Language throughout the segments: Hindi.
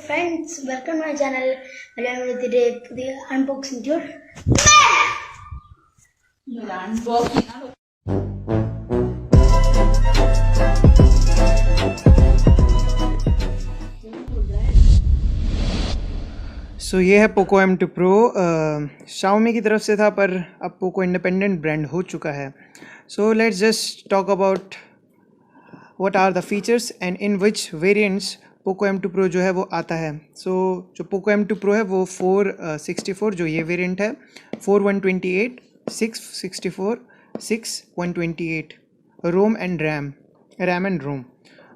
Friends, welcome to my channel. Along with the unboxing tour. सो ये है पोको M2 Pro। Xiaomi की तरफ से था पर अब पोको इंडिपेंडेंट ब्रांड हो चुका है। So let's just talk about what are the features and in which variants Poco M2 Pro जो है वो आता है। सो जो पोको M2 Pro है वो 464 जो ये वेरिएंट है, 4128, 664, 6128 ROM and RAM and ROM.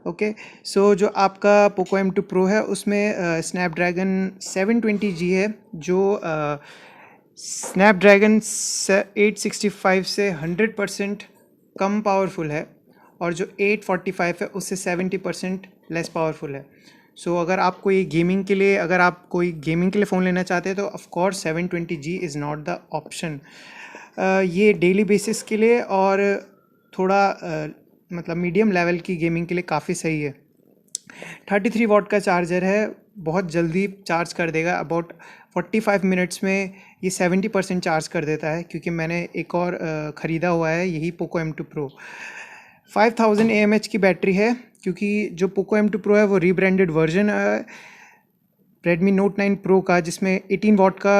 Okay, so जो आपका पोको M2 Pro है उसमें स्नैपड्रैगन 720G है, जो स्नैपड्रैगन 865 से 100% कम पावरफुल है, और जो 845 है उससे 70% लेस पावरफुल है। सो अगर आप कोई गेमिंग के लिए फ़ोन लेना चाहते हैं तो of course 720G is not the option. ये डेली बेसिस के लिए और थोड़ा मतलब मीडियम लेवल की गेमिंग के लिए काफ़ी सही है। 33 वॉट का चार्जर है, बहुत जल्दी चार्ज कर देगा। अबाउट 45 मिनट्स में ये 70% चार्ज कर देता है, क्योंकि मैंने एक और ख़रीदा हुआ है यही पोको M2 Pro। 5000 AMH की बैटरी है, क्योंकि जो पोको M2 Pro है वो रीब्रांडेड वर्जन है रेडमी नोट 9 Pro का, जिसमें 18 वॉट का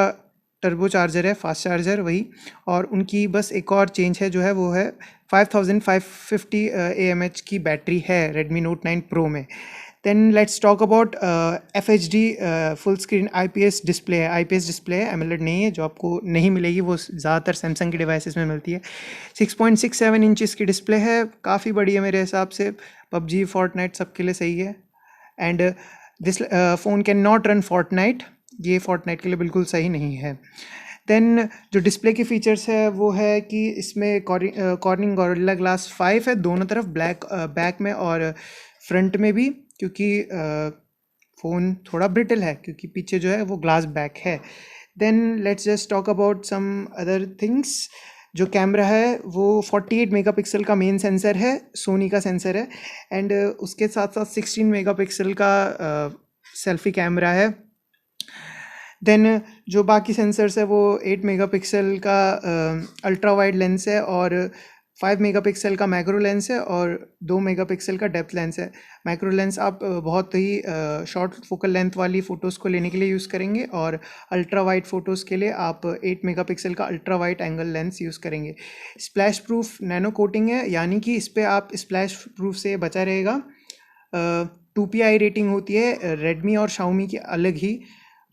टर्बो चार्जर है, फास्ट चार्जर वही, और उनकी बस एक और चेंज है जो है वो है 5550 AMH की बैटरी है रेडमी नोट 9 Pro में। Then let's talk about FHD full screen IPS display है। IPS डिस्प्ले है, AMOLED नहीं है, जो आपको नहीं मिलेगी, वो ज़्यादातर सैमसंग की डिवाइसेस में मिलती है। 6.67 इंचज़ की डिस्प्ले है, काफ़ी बड़ी है मेरे हिसाब से। PUBG, Fortnite सबके लिए सही है। And this phone can not run Fortnite, ये Fortnite के लिए बिल्कुल सही नहीं है। देन जो डिस्प्ले की फ़ीचर्स है वो है कि इसमें कॉर्निंग गोरिल्ला ग्लास 5 है दोनों तरफ, बैक में और फ्रंट में भी, क्योंकि फ़ोन थोड़ा ब्रिटल है क्योंकि पीछे जो है वो ग्लास बैक है। Then let's just talk about some other things. जो कैमरा है वो 48 मेगापिक्सल का मेन सेंसर है, सोनी का सेंसर है, एंड उसके साथ साथ 16 मेगापिक्सल का सेल्फी कैमरा है। देन जो बाकी सेंसर्स है वो 8 मेगापिक्सल का अल्ट्रा वाइड लेंस है, और 5 मेगापिक्सल का मैक्रो लेंस है, और 2 मेगापिक्सल का डेप्थ लेंस है। मैक्रो लेंस आप बहुत ही शॉर्ट फोकल लेंथ वाली फ़ोटोज़ को लेने के लिए यूज़ करेंगे, और अल्ट्रा वाइड फ़ोटोज़ के लिए आप 8 मेगापिक्सल का ultra wide angle lens use करेंगे। स्प्लैश प्रूफ नैनो कोटिंग है, यानी कि इस पर आप स्प्लैश प्रूफ से बचा रहेगा। 2PI रेटिंग होती है रेडमी और शाओमी की अलग ही,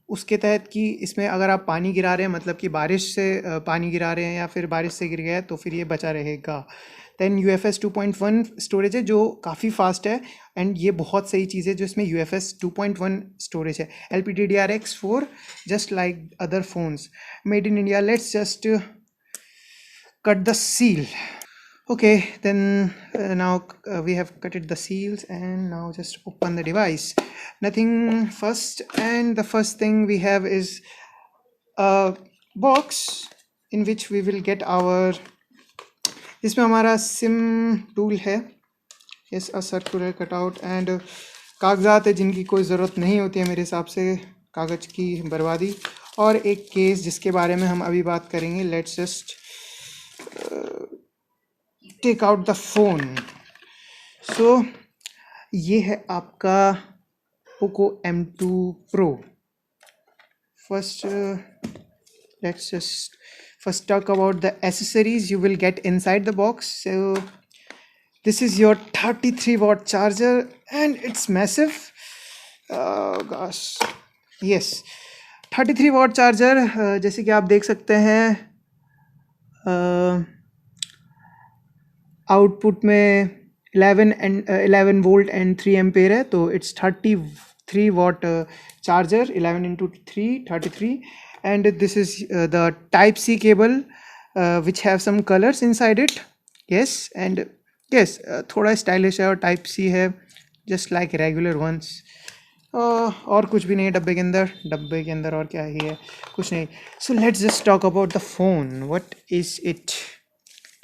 उसके तहत कि इसमें अगर आप पानी गिरा रहे हैं, मतलब कि बारिश से पानी गिरा रहे हैं या फिर बारिश से गिर गया है, तो फिर ये बचा रहेगा। देन UFS 2.1 स्टोरेज है, जो काफ़ी फास्ट है, एंड ये बहुत सही चीज़ है जो इसमें UFS 2.1 स्टोरेज है। LPDDR4 just like other phones made in India. Let's just cut the seal. Okay, then now we have cutted the seals, and now just open the device. Nothing first, and the first thing we have is a box in which we will get our, इसमें हमारा सिम टूल है, yes, a circular cutout, and कागजात है जिनकी कोई ज़रूरत नहीं होती है मेरे हिसाब से, कागज़ की बर्बादी, और एक केस जिसके बारे में हम अभी बात करेंगे। Let's just take out the phone. So ये है आपका Poco M2 Pro। Let's just first talk about the accessories you will get inside the box. So this is your 33 watt charger, and it's massive. Oh gosh, yes, 33 watt charger, जैसे कि आप देख सकते हैं आउटपुट में 11 वोल्ट एंड 3 एम्पेयर है, तो it's 33 watt charger, 11 into 3 33, and this is the type C cable which have some colours inside it. Yes, and yes, थोड़ा स्टाइलिश है और टाइप सी है, जस्ट लाइक रेगुलर वंस। और कुछ भी नहीं है डब्बे के अंदर और क्या ही है, कुछ नहीं। सो let's just talk about the phone, what is it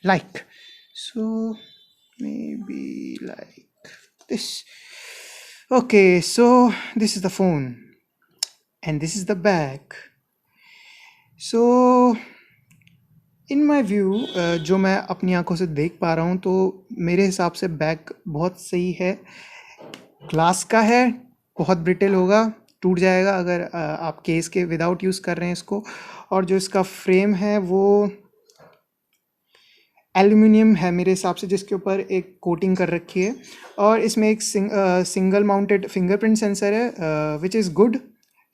like. So maybe like this. Okay, so this is the phone and this is the back. So in my view जो मैं अपनी आंखों से देख पा रहा हूँ तो मेरे हिसाब से बैक बहुत सही है, ग्लास का है, बहुत ब्रिटल होगा, टूट जाएगा अगर आप केस के विदाउट यूज़ कर रहे हैं इसको। और जो इसका फ्रेम है वो एल्यूमिनियम है मेरे हिसाब से, जिसके ऊपर एक कोटिंग कर रखी है। और इसमें एक सिंगल माउंटेड फिंगरप्रिंट सेंसर है which is good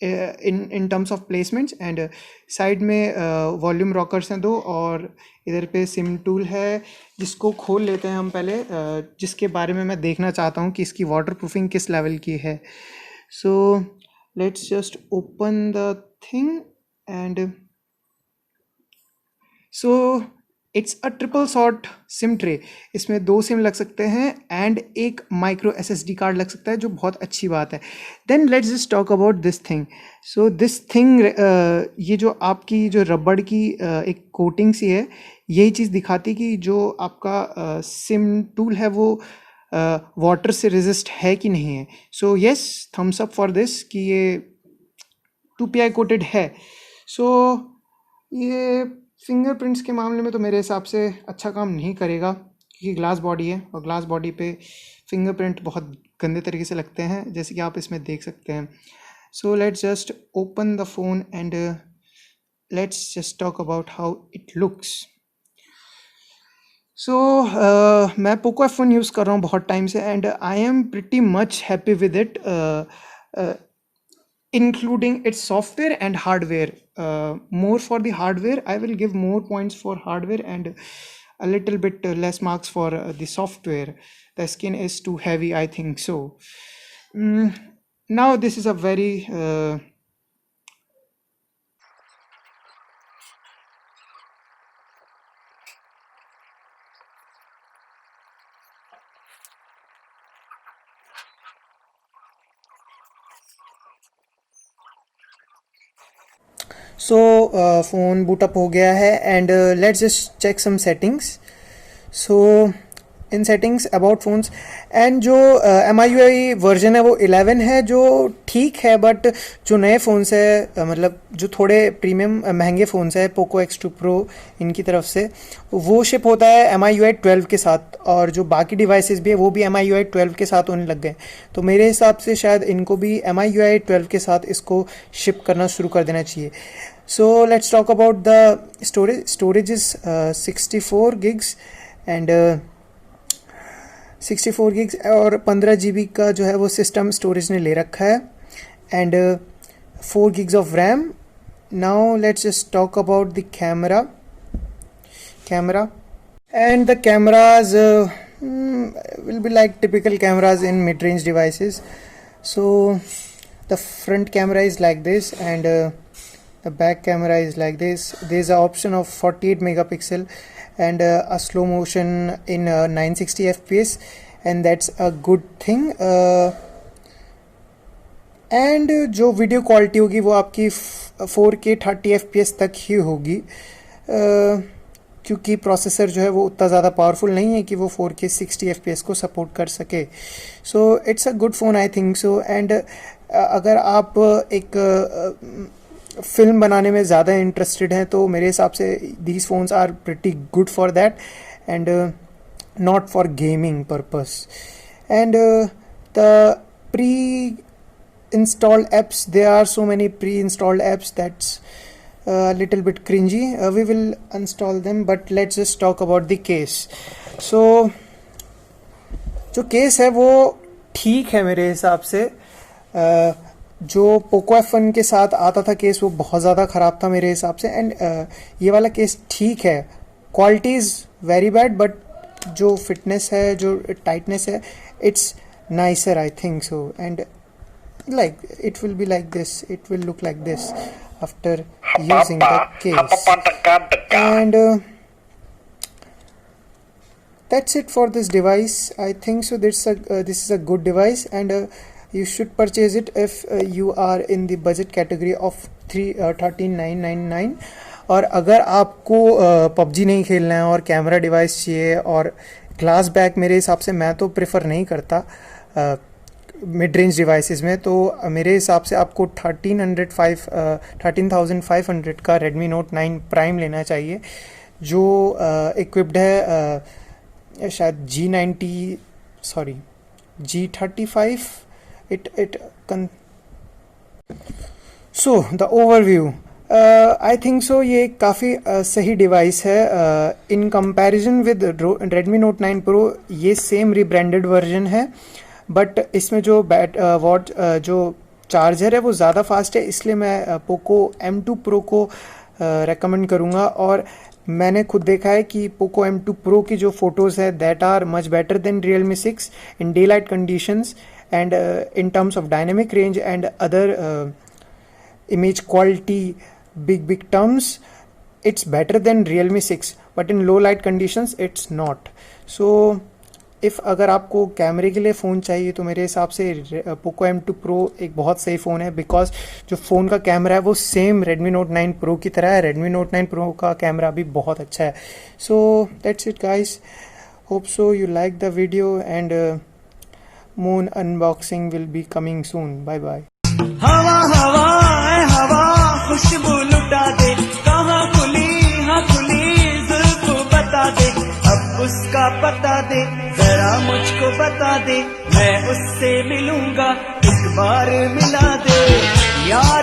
in terms of placements. And side में वॉल्यूम रॉकर्स हैं 2, और इधर पे सिम टूल है जिसको खोल लेते हैं हम पहले, जिसके बारे में मैं देखना चाहता हूँ कि इसकी वाटर प्रूफिंग किस लेवल की है। So let's just open the thing and so it's a triple shot SIM tray. इसमें 2 सिम लग सकते हैं एंड एक माइक्रो SSD कार्ड लग सकता है, जो बहुत अच्छी बात है। Then let's just talk about this thing. So this thing, ये जो आपकी जो रबड़ की एक कोटिंग सी है, यही चीज़ दिखाती कि जो आपका सिम टूल है वो वाटर से रेजिस्ट है कि नहीं है। So yes, thumbs up for this कि ये 2PI कोटेड है। सो ये फिंगरप्रिंट्स के मामले में तो मेरे हिसाब से अच्छा काम नहीं करेगा, क्योंकि ग्लास बॉडी है और ग्लास बॉडी पे फिंगरप्रिंट बहुत गंदे तरीके से लगते हैं, जैसे कि आप इसमें देख सकते हैं। So let's just open the phone and let's just talk about how it looks. So मैं पोको F1 यूज़ कर रहा हूँ बहुत टाइम से and I am pretty much happy with it, including its software and hardware. More for the hardware, I will give more points for hardware and a little bit less marks for the software. The skin is too heavy, I think so. Now this is a very so phone boot up हो गया है and let's just check some settings. So in settings about phones and जो MIUI वर्जन है वो 11 है, जो ठीक है, बट जो नए फ़ोन्स है मतलब जो थोड़े प्रीमियम महंगे फ़ोन्स है पोको X2 Pro इनकी तरफ से, वो शिप होता है MIUI 12 के साथ, और जो बाकी डिवाइसेस भी है वो भी MIUI 12 के साथ होने लग गए। तो मेरे हिसाब से शायद इनको भी MIUI 12 के साथ इसको शिप करना शुरू कर देना चाहिए। So let's talk about the storage. Storage is 64 gigs and 64 gigs और 15 GB का जो है वो सिस्टम स्टोरेज ने ले रखा है and 4 gigs of RAM. Now let's just talk about the camera and the cameras will be like typical cameras in mid-range devices. So the front camera is like this and the back camera is like this. There's an option of 48 megapixel and a slow motion in 960 fps, and that's a good thing. And जो वीडियो क्वालिटी होगी वो आपकी 4K 30 fps तक ही होगी, क्योंकि प्रोसेसर जो है वो उतना ज़्यादा पावरफुल नहीं है कि वो 4K 60 fps को सपोर्ट कर सके। So it's a good phone, I think so. And अगर आप एक फिल्म बनाने में ज़्यादा इंटरेस्टेड हैं तो मेरे हिसाब से these phones are pretty good for that and not for gaming purpose. And the pre installed apps, there are so many pre-installed apps that's a little bit cringy. We will install them, but let's just talk about the case. So जो केस है वो ठीक है मेरे हिसाब से। जो पोको F1 के साथ आता था केस वो बहुत ज़्यादा ख़राब था मेरे हिसाब से, एंड ये वाला केस ठीक है। Quality is very bad, but जो फिटनेस है, जो टाइटनेस है, it's nicer, I think so. And like it will be like this, it will look like this after using the case. And that's it for this device, I think so. This is a good device, and you should purchase it if you are in the budget category of 13,999. और अगर आपको PUBG नहीं खेलना है और कैमरा डिवाइस चाहिए और ग्लास बैक, मेरे हिसाब से मैं तो प्रेफर नहीं करता मिड रेंज डिवाइसेस में, तो मेरे हिसाब से आपको 13,500 का Redmi Note 9 Prime लेना चाहिए, जो इक्विप्ड है शायद G35. So the overview, I think so ये काफ़ी सही डिवाइस है in comparison with Redmi Note 9 Pro. ये सेम रिब्रांडेड वर्जन है, बट इसमें जो जो चार्जर है वो ज़्यादा फास्ट है, इसलिए मैं पोको M2 Pro को रेकमेंड करूँगा. और मैंने खुद देखा है कि पोको M2 Pro की जो फ़ोटोज़ है that are much better than Realme 6 in daylight conditions and in terms of dynamic range and other image quality, big terms. It's better than Realme 6, but in low light conditions it's not. So if अगर आपको कैमरे के लिए फ़ोन चाहिए तो मेरे हिसाब से पोको M2 Pro एक बहुत सही फ़ोन है, बिकॉज जो फ़ोन का कैमरा है वो सेम Redmi Note 9 Pro की तरह है. Redmi Note 9 Pro का कैमरा भी बहुत अच्छा है. So that's it guys, hope so you like the video and Moon unboxing will be coming soon. Bye bye. हवा हवा हवा खुशबू लुटा दे, कहाँ खुली हाँ खुली जुल्फ बता दे, अब उसका पता दे जरा मुझको बता दे, मैं उससे मिलूंगा एक बार मिला दे यार.